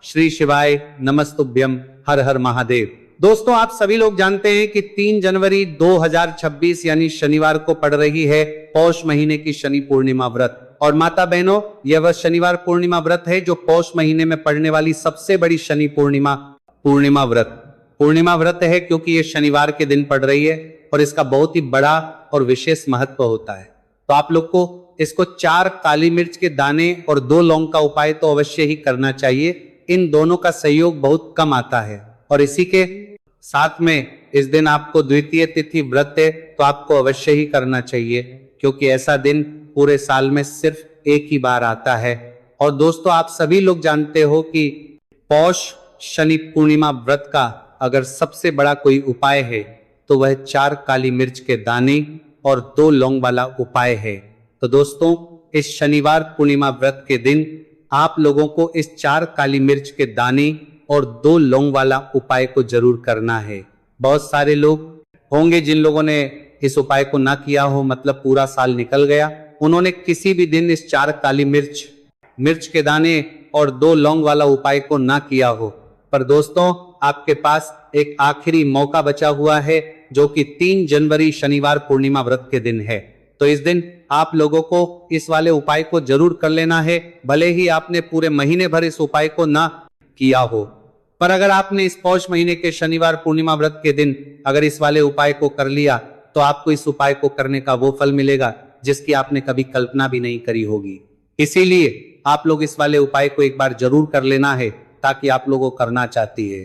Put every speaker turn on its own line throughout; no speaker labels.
श्री शिवाय नमस्तुभ्यम, हर हर महादेव। दोस्तों, आप सभी लोग जानते हैं कि 3 जनवरी 2026 यानी शनिवार को पड़ रही है पौष महीने की शनि पूर्णिमा व्रत। और माता बहनों, यह वह शनिवार पूर्णिमा व्रत है जो पौष महीने में पड़ने वाली सबसे बड़ी शनि पूर्णिमा व्रत है, क्योंकि ये शनिवार के दिन पड़ रही है और इसका बहुत ही बड़ा और विशेष महत्व होता है। तो आप लोग को इसको 4 काली मिर्च के दाने और 2 लौंग का उपाय तो अवश्य ही करना चाहिए। इन दोनों का सहयोग बहुत कम आता है। और इसी के साथ में इस दिन आपको द्वितीय तिथि व्रत है तो आपको अवश्य ही करना चाहिए, क्योंकि ऐसा दिन पूरे साल में सिर्फ एक ही बार आता है। और दोस्तों, आप सभी लोग जानते हो कि पौष शनि पूर्णिमा व्रत का अगर सबसे बड़ा कोई उपाय है तो वह 4 काली मिर्च के दाने और 2 लौंग वाला उपाय है। तो दोस्तों, इस शनिवार पूर्णिमा व्रत के दिन आप लोगों को इस 4 काली मिर्च के दाने और 2 लौंग वाला उपाय को जरूर करना है। बहुत सारे लोग होंगे जिन लोगों ने इस उपाय को ना किया हो, मतलब पूरा साल निकल गया, उन्होंने किसी भी दिन इस 4 काली मिर्च के दाने और 2 लौंग वाला उपाय को ना किया हो। पर दोस्तों, आपके पास एक आखिरी मौका बचा हुआ है, जो कि 3 जनवरी शनिवार पूर्णिमा व्रत के दिन है। तो इस दिन आप लोगों को इस वाले उपाय को जरूर कर लेना है, भले ही आपने पूरे महीने भर इस उपाय को ना किया हो। पर अगर आपने इस पौष महीने के शनिवार पूर्णिमा व्रत के दिन अगर इस वाले उपाय को कर लिया तो आपको इस उपाय को करने का वो फल मिलेगा जिसकी आपने कभी कल्पना भी नहीं करी होगी। इसीलिए आप लोग इस वाले उपाय को एक बार जरूर कर लेना है, ताकि आप लोगों को करना चाहती है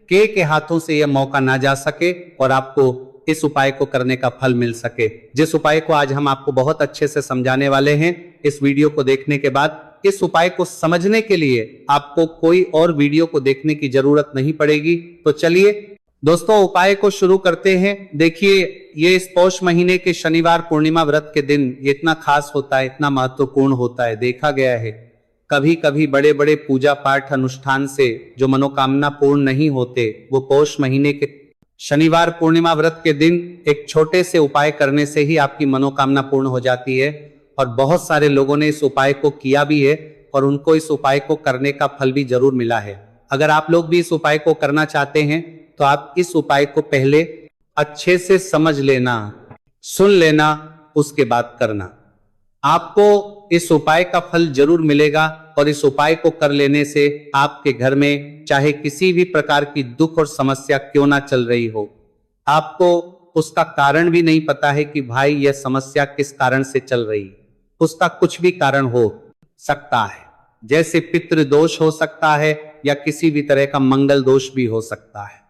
के हाथों से यह मौका ना जा सके और आपको इस उपाय को करने का फल मिल सके, जिस उपाय को आज हम आपको बहुत अच्छे से समझाने वाले हैं। इस वीडियो को देखने के बाद इस उपाय को समझने के लिए आपको कोई और वीडियो को देखने की जरूरत नहीं पड़ेगी। तो चलिए दोस्तों, उपाय को शुरू करते हैं। देखिए, ये इस पौष महीने के शनिवार पूर्णिमा व्रत के दिन इतना खास होता है, इतना महत्वपूर्ण होता है। देखा गया है कभी कभी बड़े बड़े पूजा पाठ अनुष्ठान से जो मनोकामना पूर्ण नहीं होते, वो पौष महीने के शनिवार पूर्णिमा व्रत के दिन एक छोटे से उपाय करने से ही आपकी मनोकामना पूर्ण हो जाती है। और बहुत सारे लोगों ने इस उपाय को किया भी है और उनको इस उपाय को करने का फल भी जरूर मिला है। अगर आप लोग भी इस उपाय को करना चाहते हैं तो आप इस उपाय को पहले अच्छे से समझ लेना, सुन लेना, उसके बाद करना। आपको इस उपाय का फल जरूर मिलेगा और इस उपाय को कर लेने से आपके घर में चाहे किसी भी प्रकार की दुख और समस्या क्यों ना चल रही हो, आपको उसका कारण भी नहीं पता है कि भाई यह समस्या किस कारण से चल रही, उसका कुछ भी कारण हो सकता है। जैसे पितृ दोष हो सकता है या किसी भी तरह का मंगल दोष भी हो सकता है।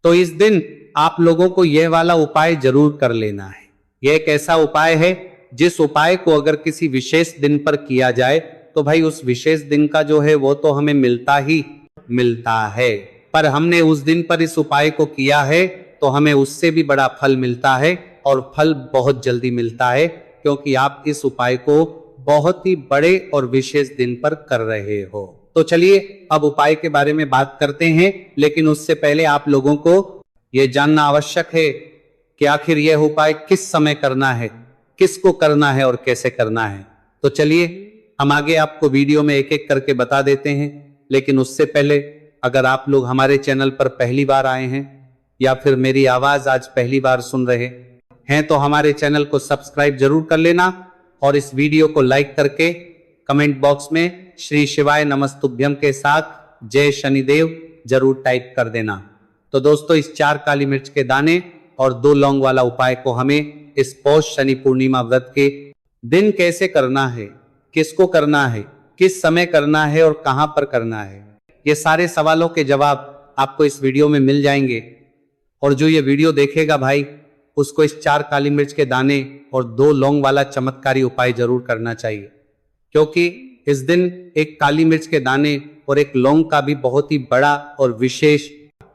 तो इस दिन आप लोगों को यह वाला उपाय जरूर कर लेना है। यह एक ऐसा उपाय है जिस उपाय को अगर किसी विशेष दिन पर किया जाए तो भाई उस विशेष दिन का जो है वो तो हमें मिलता है। पर हमने उस दिन पर इस उपाय को किया है तो हमें उससे भी बड़ा फल मिलता है, और फल बहुत जल्दी मिलता है, क्योंकि आप इस उपाय को बहुत ही बड़े और विशेष दिन पर कर रहे हो। तो चलिए अब उपाय के बारे में बात करते हैं, लेकिन उससे पहले आप लोगों को यह जानना आवश्यक है कि आखिर यह उपाय किस समय करना है, किसको करना है और कैसे करना है। तो चलिए हम आगे आपको वीडियो में एक एक करके बता देते हैं। लेकिन उससे पहले अगर आप लोग हमारे चैनल पर पहली बार आए हैं या फिर मेरी आवाज आज पहली बार सुन रहे हैं तो हमारे चैनल को सब्सक्राइब जरूर कर लेना और इस वीडियो को लाइक करके कमेंट बॉक्स में श्री शिवाय नमस्तुभ्यम के साथ जय शनिदेव जरूर टाइप कर देना। तो दोस्तों, इस 4 काली मिर्च के दाने और 2 लौंग वाला उपाय को हमें इस पौष शनि पूर्णिमा व्रत के दिन कैसे करना है, किसको करना है, किस समय करना है और कहां पर करना है, ये सारे सवालों के जवाब आपको इस वीडियो में मिल जाएंगे। और जो ये वीडियो देखेगा भाई, उसको इस 4 काली मिर्च के दाने और 2 लौंग वाला चमत्कारी उपाय जरूर करना चाहिए, क्योंकि इस दिन एक काली मिर्च के दाने और एक लौंग का भी बहुत ही बड़ा और विशेष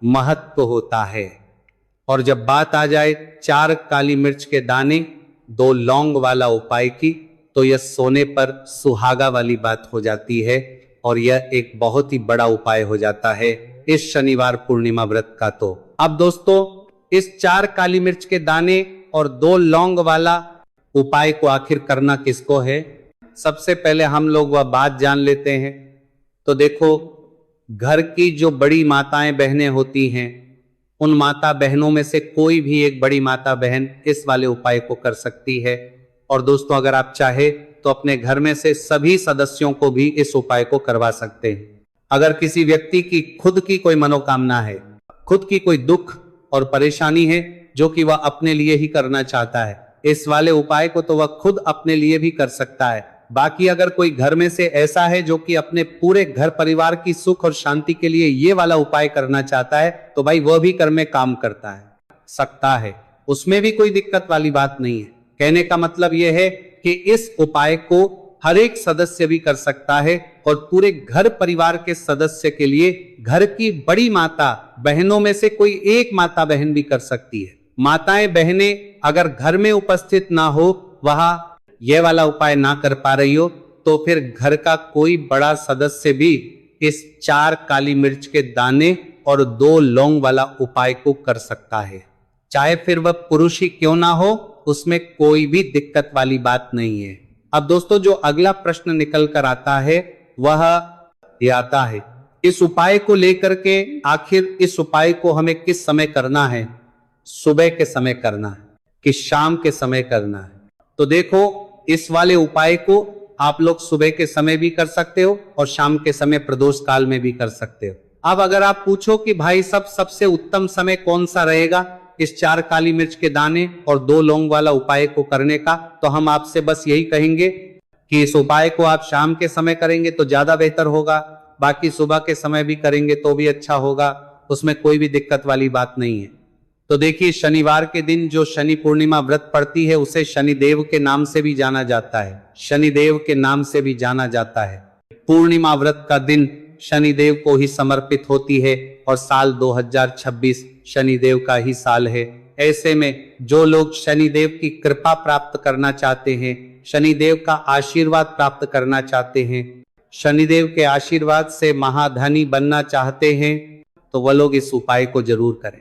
महत्व होता है। और जब बात आ जाए 4 काली मिर्च के दाने 2 लौंग वाला उपाय की, तो यह सोने पर सुहागा वाली बात हो जाती है और यह एक बहुत ही बड़ा उपाय हो जाता है इस शनिवार पूर्णिमा व्रत का। तो अब दोस्तों, इस 4 काली मिर्च के दाने और 2 लौंग वाला उपाय को आखिर करना किसको है, सबसे पहले हम लोग वह बात जान लेते हैं। तो देखो, घर की जो बड़ी माताएं बहनें होती हैं, उन माता बहनों में से कोई भी एक बड़ी माता बहन इस वाले उपाय को कर सकती है। और दोस्तों, अगर आप चाहे तो अपने घर में से सभी सदस्यों को भी इस उपाय को करवा सकते हैं। अगर किसी व्यक्ति की खुद की कोई मनोकामना है, खुद की कोई दुख और परेशानी है जो कि वह अपने लिए ही करना चाहता है, इस वाले उपाय को तो वह खुद अपने लिए भी कर सकता है। बाकी अगर कोई घर में से ऐसा है जो कि अपने पूरे घर परिवार की सुख और शांति के लिए ये वाला उपाय करना चाहता है, तो भाई वह भी कर में काम करता है, सकता है, उसमें भी कोई दिक्कत वाली बात नहीं है। कहने का मतलब यह है कि इस उपाय को हर एक सदस्य भी कर सकता है और पूरे घर परिवार के सदस्य के लिए घर की बड़ी माता बहनों में से कोई एक माता बहन भी कर सकती है। माताएं बहनें अगर घर में उपस्थित ना हो, वहां यह वाला उपाय ना कर पा रही हो, तो फिर घर का कोई बड़ा सदस्य भी इस 4 काली मिर्च के दाने और 2 लौंग वाला उपाय को कर सकता है। चाहे फिर वह पुरुष ही क्यों ना हो, उसमें कोई भी दिक्कत वाली बात नहीं है। अब दोस्तों, जो अगला प्रश्न निकल कर आता है वह ये आता है, इस उपाय को लेकर के आखिर इस उपाय को हमें किस समय करना है? सुबह के समय करना है कि शाम के समय करना है? तो देखो, इस वाले उपाय को आप लोग सुबह के समय भी कर सकते हो और शाम के समय प्रदोष काल में भी कर सकते हो। अब अगर आप पूछो कि भाई सबसे उत्तम समय कौन सा रहेगा इस 4 काली मिर्च के दाने और 2 लौंग वाला उपाय को करने का, तो हम आपसे बस यही कहेंगे कि इस उपाय को आप शाम के समय करेंगे तो ज्यादा बेहतर होगा। बाकी सुबह के समय भी करेंगे तो भी अच्छा होगा, उसमें कोई भी दिक्कत वाली बात नहीं है। तो देखिए, शनिवार के दिन जो शनि पूर्णिमा व्रत पड़ती है उसे शनिदेव के नाम से भी जाना जाता है, शनिदेव के नाम से भी जाना जाता है। पूर्णिमा व्रत का दिन शनिदेव को ही समर्पित होती है और साल 2026 शनिदेव का ही साल है। ऐसे में जो लोग शनिदेव की कृपा प्राप्त करना चाहते हैं, शनिदेव का आशीर्वाद प्राप्त करना चाहते हैं, शनिदेव के आशीर्वाद से महाधनी बनना चाहते हैं, तो वह लोग इस उपाय को जरूर करें।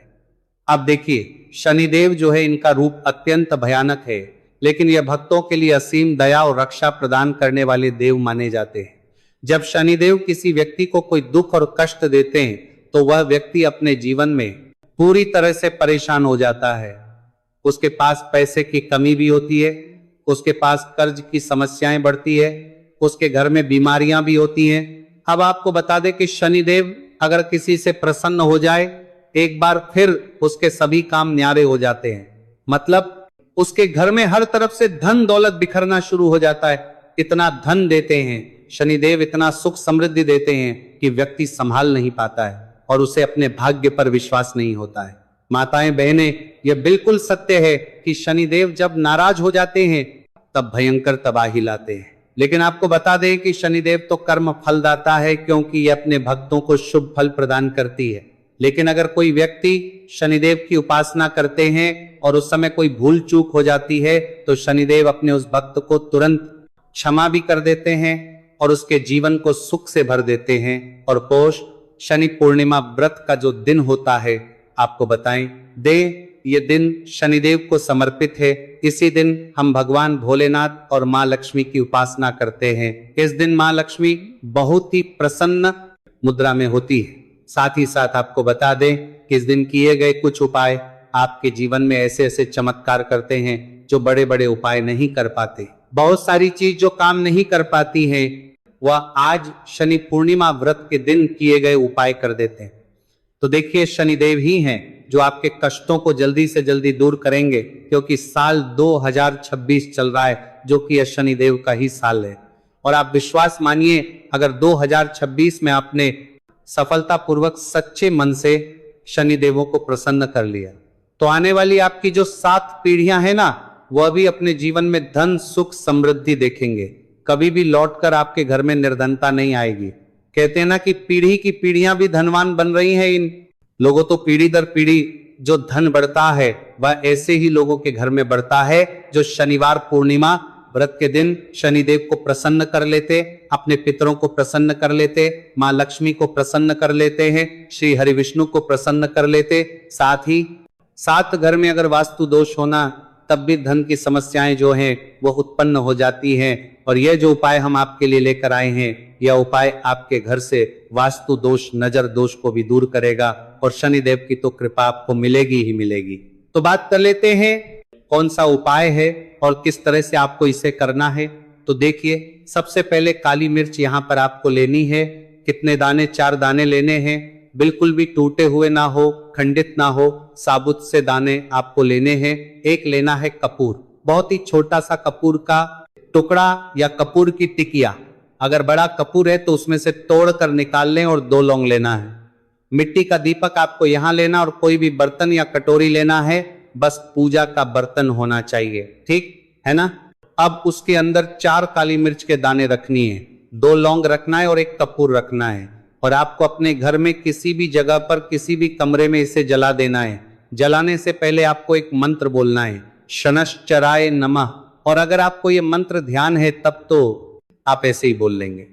अब देखिए, शनिदेव जो है इनका रूप अत्यंत भयानक है, लेकिन यह भक्तों के लिए असीम दया और रक्षा प्रदान करने वाले देव माने जाते हैं। जब शनिदेव किसी व्यक्ति को कोई दुख और कष्ट देते हैं तो वह व्यक्ति अपने जीवन में पूरी तरह से परेशान हो जाता है। उसके पास पैसे की कमी भी होती है, उसके पास कर्ज की समस्याएं बढ़ती है, उसके घर में बीमारियां भी होती हैं। अब आपको बता दें कि शनिदेव अगर किसी से प्रसन्न हो जाए, एक बार फिर उसके सभी काम न्यारे हो जाते हैं। मतलब उसके घर में हर तरफ से धन दौलत बिखरना शुरू हो जाता है। इतना धन देते हैं शनिदेव, इतना सुख समृद्धि देते हैं कि व्यक्ति संभाल नहीं पाता है और उसे अपने भाग्य पर विश्वास नहीं होता है। माताएं बहनें, यह बिल्कुल सत्य है कि शनिदेव जब नाराज हो जाते हैं तब भयंकर तबाही लाते हैं। लेकिन आपको बता दें कि शनिदेव तो कर्म फलदाता है, क्योंकि यह अपने भक्तों को शुभ फल प्रदान करती है। लेकिन अगर कोई व्यक्ति शनिदेव की उपासना करते हैं और उस समय कोई भूल चूक हो जाती है, तो शनिदेव अपने उस भक्त को तुरंत क्षमा भी कर देते हैं और उसके जीवन को सुख से भर देते हैं। और पौष शनि पूर्णिमा व्रत का जो दिन होता है, आपको बताएं ये दिन शनिदेव को समर्पित है। इसी दिन हम भगवान भोलेनाथ और माँ लक्ष्मी की उपासना करते हैं। इस दिन माँ लक्ष्मी बहुत ही प्रसन्न मुद्रा में होती है। साथ ही साथ आपको बता दें कि इस दिन किए गए कुछ उपाय आपके जीवन में ऐसे ऐसे चमत्कार करते हैं जो बड़े बड़े उपाय नहीं कर पाते। बहुत सारी चीज जो काम नहीं कर पाती है, वह आज शनि पूर्णिमा व्रत के दिन किए गए उपाय कर देते हैं। तो देखिए, शनिदेव ही हैं जो आपके कष्टों को जल्दी से जल्दी दूर करेंगे, क्योंकि साल 2026 चल रहा है जो कि यह शनिदेव का ही साल है। और आप विश्वास मानिए, अगर 2026 में आपने सफलतापूर्वक सच्चे मन से शनिदेवों को प्रसन्न कर लिया, तो आने वाली आपकी जो 7 पीढ़ियां हैं ना, वह भी अपने जीवन में धन सुख समृद्धि देखेंगे। कभी भी लौटकर आपके घर में निर्धनता नहीं आएगी। कहते हैं ना कि पीढ़ी की पीढ़ियां भी धनवान बन रही हैं। इन लोगों तो पीढ़ी दर पीढ़ी जो धन बढ़ता है वह ऐसे ही लोगों के घर में बढ़ता है जो शनिवार पूर्णिमा व्रत के दिन शनिदेव को प्रसन्न कर लेते, अपने पितरों को प्रसन्न कर लेते, माँ लक्ष्मी को प्रसन्न कर लेते हैं, श्री हरि विष्णु को प्रसन्न कर लेते। साथ ही साथ घर में अगर वास्तु दोष होना तब भी धन की समस्याएं जो हैं वो उत्पन्न हो जाती हैं। और यह जो उपाय हम आपके लिए लेकर आए हैं, यह उपाय आपके घर से वास्तु दोष, नजर दोष को भी दूर करेगा और शनिदेव की तो कृपा आपको मिलेगी ही मिलेगी। तो बात कर लेते हैं कौन सा उपाय है और किस तरह से आपको इसे करना है। तो देखिए, सबसे पहले काली मिर्च यहाँ पर आपको लेनी है। कितने दाने? 4 दाने लेने हैं। बिल्कुल भी टूटे हुए ना हो, खंडित ना हो, साबुत से दाने आपको लेने हैं। एक लेना है कपूर, बहुत ही छोटा सा कपूर का टुकड़ा या कपूर की टिकिया। अगर बड़ा कपूर है तो उसमें से तोड़ कर निकाल लें और 2 लौंग लेना है। मिट्टी का दीपक आपको यहाँ लेना और कोई भी बर्तन या कटोरी लेना है, बस पूजा का बर्तन होना चाहिए, ठीक है ना। अब उसके अंदर 4 काली मिर्च के दाने रखनी है, 2 लौंग रखना है और 1 कपूर रखना है। और आपको अपने घर में किसी भी जगह पर, किसी भी कमरे में इसे जला देना है। जलाने से पहले आपको एक मंत्र बोलना है, शनश्चराय नमः। और अगर आपको ये मंत्र ध्यान है तब तो आप ऐसे ही बोल लेंगे।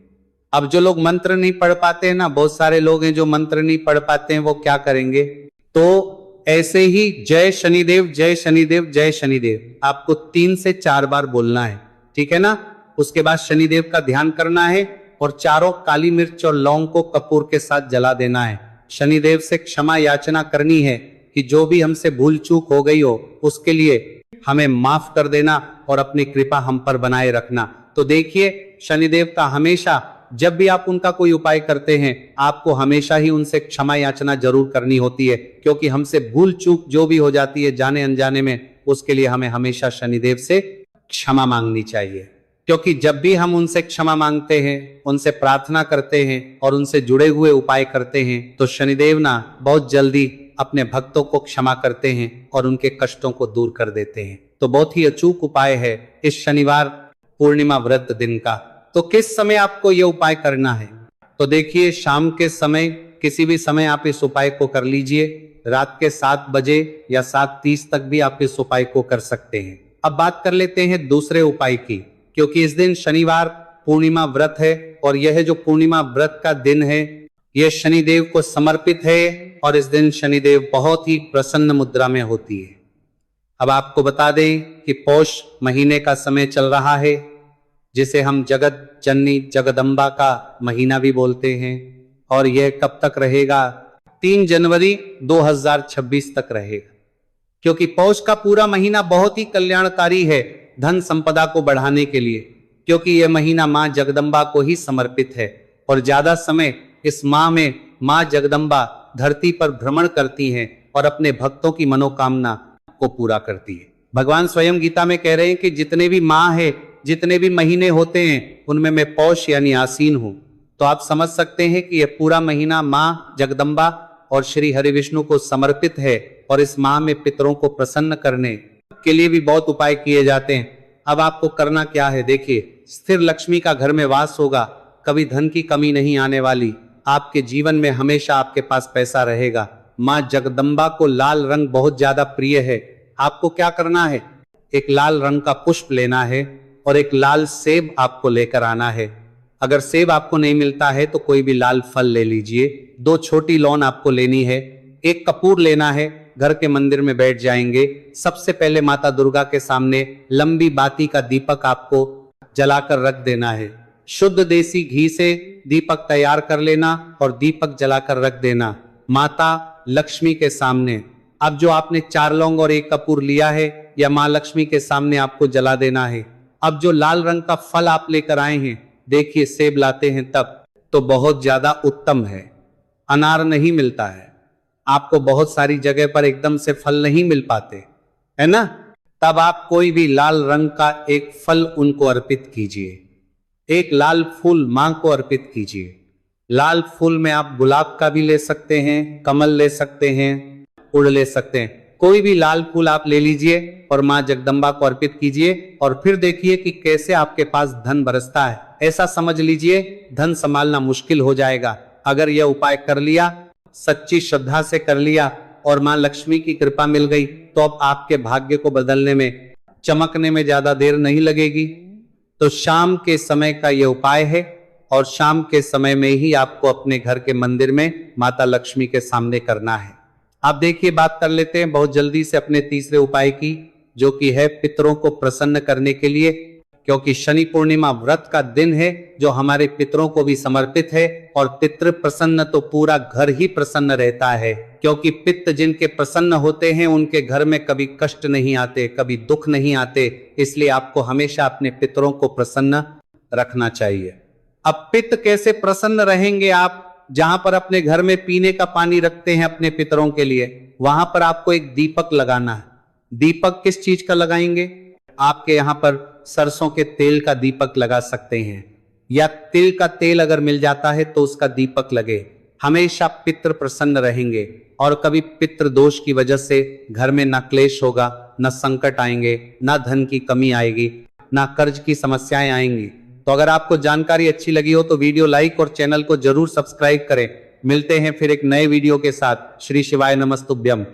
अब जो लोग मंत्र नहीं पढ़ पाते हैं ना, बहुत सारे लोग हैं जो मंत्र नहीं पढ़ पाते हैं, वो क्या करेंगे? तो ऐसे ही जय शनिदेव, जय शनिदेव, जय शनिदेव आपको 3 से 4 बार बोलना है, ठीक है ना। उसके बाद शनिदेव का ध्यान करना है और चारों काली मिर्च और लौंग को कपूर के साथ जला देना है। शनिदेव से क्षमा याचना करनी है कि जो भी हमसे भूल चूक हो गई हो उसके लिए हमें माफ कर देना और अपनी कृपा हम पर बनाए रखना। तो देखिए, शनिदेव का हमेशा जब भी आप उनका कोई उपाय करते हैं, आपको हमेशा ही उनसे क्षमा याचना जरूर करनी होती है, क्योंकि हमसे भूल चूक जो भी हो जाती है जाने अनजाने में, उसके लिए हमें हमेशा शनिदेव से क्षमा मांगनी चाहिए। क्योंकि जब भी हम उनसे क्षमा मांगते हैं, उनसे प्रार्थना करते हैं और उनसे जुड़े हुए उपाय करते हैं, तो शनिदेव ना बहुत जल्दी अपने भक्तों को क्षमा करते हैं और उनके कष्टों को दूर कर देते हैं। तो बहुत ही अचूक उपाय है इस शनिवार पूर्णिमा व्रत दिन का। तो किस समय आपको यह उपाय करना है? तो देखिए, शाम के समय, किसी भी समय आप इस उपाय को कर लीजिए। रात के 7 बजे या 7:30 तक भी आप इस उपाय को कर सकते हैं। अब बात कर लेते हैं दूसरे उपाय की, क्योंकि इस दिन शनिवार पूर्णिमा व्रत है और यह जो पूर्णिमा व्रत का दिन है, यह शनिदेव को समर्पित है और इस दिन शनिदेव बहुत ही प्रसन्न मुद्रा में होती है। अब आपको बता दें कि पौष महीने का समय चल रहा है, जिसे हम जगत जननी जगदम्बा का महीना भी बोलते हैं। और यह कब तक रहेगा? 3 जनवरी 2026 तक रहेगा। क्योंकि पौष का पूरा महीना बहुत ही कल्याणकारी है धन संपदा को बढ़ाने के लिए, क्योंकि यह महीना मां जगदम्बा को ही समर्पित है। और ज्यादा समय इस माह में मां जगदम्बा धरती पर भ्रमण करती हैं और अपने भक्तों की मनोकामना को पूरा करती है। भगवान स्वयं गीता में कह रहे हैं कि जितने भी माह है, जितने भी महीने होते हैं, उनमें मैं पौष यानी आसीन हूं। तो आप समझ सकते हैं कि यह पूरा महीना मां जगदम्बा और श्री हरि विष्णु को समर्पित है। और इस माह में पितरों को प्रसन्न करने के लिए भी बहुत उपाय किए जाते हैं। अब आपको करना क्या है? देखिए, स्थिर लक्ष्मी का घर में वास होगा, कभी धन की कमी नहीं आने वाली, आपके जीवन में हमेशा आपके पास पैसा रहेगा। मां जगदम्बा को लाल रंग बहुत ज्यादा प्रिय है। आपको क्या करना है? एक लाल रंग का पुष्प लेना है और एक लाल सेब आपको लेकर आना है। अगर सेब आपको नहीं मिलता है तो कोई भी लाल फल ले लीजिए। 2 छोटी लौंग आपको लेनी है, 1 कपूर लेना है। घर के मंदिर में बैठ जाएंगे, सबसे पहले माता दुर्गा के सामने लंबी बाती का दीपक आपको जलाकर रख देना है। शुद्ध देसी घी से दीपक तैयार कर लेना और दीपक जलाकर रख देना माता लक्ष्मी के सामने। अब जो आपने 4 लौंग और 1 कपूर लिया है, या मां लक्ष्मी के सामने आपको जला देना है। अब जो लाल रंग का फल आप लेकर आए हैं, देखिए सेब लाते हैं तब तो बहुत ज्यादा उत्तम है। अनार नहीं मिलता है, आपको बहुत सारी जगह पर एकदम से फल नहीं मिल पाते, है ना। तब आप कोई भी लाल रंग का एक फल उनको अर्पित कीजिए। एक लाल फूल मां को अर्पित कीजिए। लाल फूल में आप गुलाब का भी ले सकते हैं, कमल ले सकते हैं, उड़ ले सकते हैं। कोई भी लाल फूल आप ले लीजिए और मां जगदम्बा को अर्पित कीजिए। और फिर देखिए कि कैसे आपके पास धन बरसता है। ऐसा समझ लीजिए धन संभालना मुश्किल हो जाएगा। अगर यह उपाय कर लिया, सच्ची श्रद्धा से कर लिया और मां लक्ष्मी की कृपा मिल गई, तो अब आपके भाग्य को बदलने में, चमकने में ज्यादा देर नहीं लगेगी। तो शाम के समय का यह उपाय है और शाम के समय में ही आपको अपने घर के मंदिर में माता लक्ष्मी के सामने करना है। आप देखिए, बात कर लेते हैं बहुत जल्दी से अपने तीसरे उपाय की। जो कि है पितरों को प्रसन्न करने के लिए, क्योंकि शनि पूर्णिमा व्रत का दिन है जो हमारे पितरों को भी समर्पित है। और पितृ प्रसन्न तो पूरा घर ही प्रसन्न रहता है, क्योंकि पित्त जिनके प्रसन्न होते हैं उनके घर में कभी कष्ट नहीं आते, कभी दुख नहीं आते। इसलिए आपको हमेशा अपने पितरों को प्रसन्न रखना चाहिए। अब पित्त कैसे प्रसन्न रहेंगे आप? जहां पर अपने घर में पीने का पानी रखते हैं अपने पितरों के लिए, वहां पर आपको एक दीपक लगाना है। दीपक किस चीज का लगाएंगे? आपके यहाँ पर सरसों के तेल का दीपक लगा सकते हैं, या तिल का तेल अगर मिल जाता है तो उसका दीपक लगे। हमेशा पितृ प्रसन्न रहेंगे और कभी पितृ दोष की वजह से घर में ना क्लेश होगा, ना संकट आएंगे, ना धन की कमी आएगी, ना कर्ज की समस्याएं आएंगी। तो अगर आपको जानकारी अच्छी लगी हो तो वीडियो लाइक और चैनल को जरूर सब्सक्राइब करें। मिलते हैं फिर एक नए वीडियो के साथ। श्री शिवाय नमस्तुभ्यम।